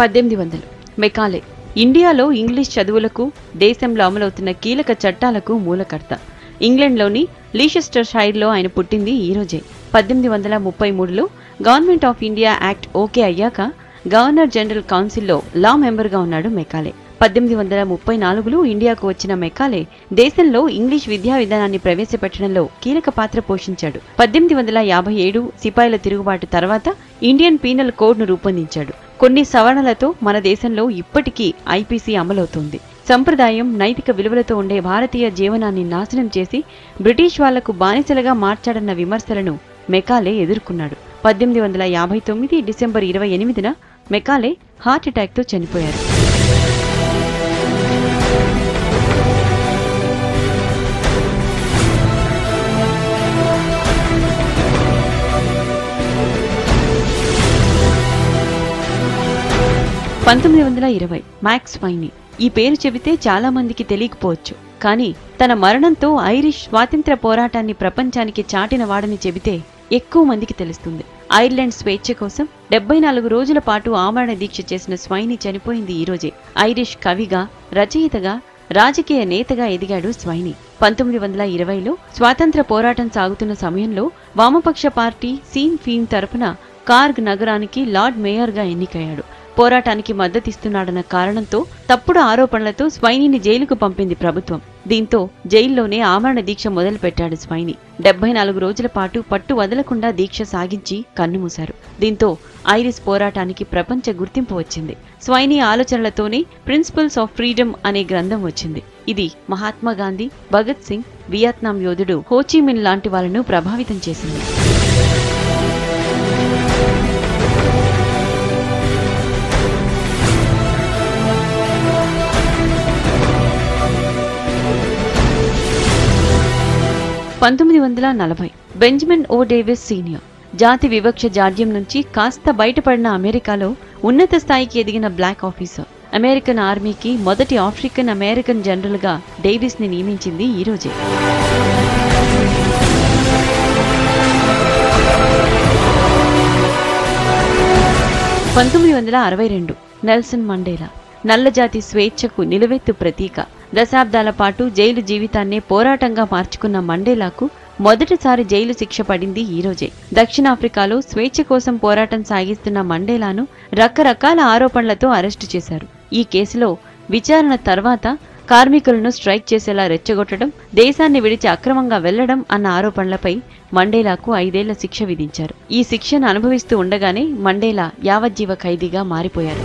1800 Macaulay ఇండియాలో English చదువులకు దేశంలో అమలవుతున్న కీలక చట్టాలకు మూలకర్త. ఇంగ్లండ్లోని లీసెస్టర్షైర్లో ఆయన పుట్టింది ఈ రోజే. 1833లో government of India act okay అయ్యాక గవర్నర్ జనరల్ కౌన్సిల్లో లా మెంబర్గా ఉన్నాడు మెకాలే. 1834లో ఇండియాకు వచ్చిన మెకాలే దేశంలో ఇంగ్లీష్ విద్యా విధానాన్ని ప్రవేశపెట్టడంలో కీలక పాత్ర పోషించాడు. 1857 సిపాయిల తిరుగుబాటు తర్వాత ఇండియన్ పీనల్ కోడ్ను రూపొందించాడు. కొన్ని సవరణలతో మన దేశంలో ఇప్పటికీ ఐపీసీ అమలవుతోంది. సంప్రదాయం, నైతిక విలువలతో ఉండే భారతీయ జీవనాన్ని నాశనం చేసి బ్రిటిష్ వాళ్లకు బానిసలుగా మార్చాడన్న విమర్శలను మెకాలే ఎదుర్కొన్నాడు. 1859 డిసెంబర్ 28న మెకాలే హార్ట్ అటాక్తో చనిపోయారు. మ్యాక్స్ స్వైనీ. ఈ పేరు చెబితే చాలా మందికి తెలియకపోవచ్చు, కానీ తన మరణంతో ఐరిష్ స్వాతంత్ర్య పోరాటాన్ని ప్రపంచానికి చాటిన వాడని చెబితే ఎక్కువ మందికి తెలుస్తుంది. ఐర్లాండ్ స్వేచ్ఛ కోసం 74 రోజుల పాటు ఆమరణ దీక్ష చేసిన స్వైనీ చనిపోయింది ఈ రోజే. ఐరిష్ కవిగా, రచయితగా, రాజకీయ నేతగా ఎదిగాడు స్వైనీ. 1920లో స్వాతంత్ర్య పోరాటం సాగుతున్న సమయంలో వామపక్ష పార్టీ సీన్ ఫీన్ తరపున కార్గ్ నగరానికి లార్డ్ మేయర్గా ఎన్నికయ్యాడు. పోరాటానికి మద్దతిస్తున్నాడన్న కారణంతో తప్పుడు ఆరోపణలతో స్వైనీని జైలుకు పంపింది ప్రభుత్వం. దీంతో జైల్లోనే ఆమరణ దీక్ష మొదలుపెట్టాడు స్వైనీ. 74 రోజుల పాటు పట్టు వదలకుండా దీక్ష సాగించి కన్నుమూశారు. దీంతో ఐరిష్ పోరాటానికి ప్రపంచ గుర్తింపు వచ్చింది. స్వైనీ ఆలోచనలతోనే ప్రిన్సిపల్స్ ఆఫ్ ఫ్రీడమ్ అనే గ్రంథం వచ్చింది. ఇది మహాత్మా గాంధీ, భగత్ సింగ్, వియత్నాం యోధుడు హోచిమిన్ లాంటి వాళ్లను ప్రభావితం చేసింది. బెంజమిన్ ఓ డేవిస్ సీనియర్. జాతి వివక్ష జాడ్యం నుంచి కాస్త బయటపడిన అమెరికాలో ఉన్నత స్థాయికి ఎదిగిన బ్లాక్ ఆఫీసర్. అమెరికన్ ఆర్మీకి మొదటి ఆఫ్రికన్ అమెరికన్ జనరల్ గా డేవిస్ ని నియమించింది ఈ రోజే. 1962 నెల్సన్ మండేలా. నల్లజాతి స్వేచ్ఛకు నిలువెత్తు ప్రతీక. దశాబ్దాల పాటు జైలు జీవితాన్నే పోరాటంగా మార్చుకున్న మండేలాకు మొదటిసారి జైలు శిక్ష పడింది ఈ రోజే. దక్షిణాఫ్రికాలో స్వేచ్ఛ కోసం పోరాటం సాగిస్తున్న మండేలాను రకరకాల ఆరోపణలతో అరెస్టు చేశారు. ఈ కేసులో విచారణ తర్వాత కార్మికులను స్ట్రైక్ చేసేలా రెచ్చగొట్టడం, దేశాన్ని విడిచి అక్రమంగా వెళ్లడం అన్న ఆరోపణలపై మండేలాకు 5 ఏళ్ల శిక్ష విధించారు. ఈ శిక్షను అనుభవిస్తూ ఉండగానే మండేలా యావజ్జీవ ఖైదీగా మారిపోయారు.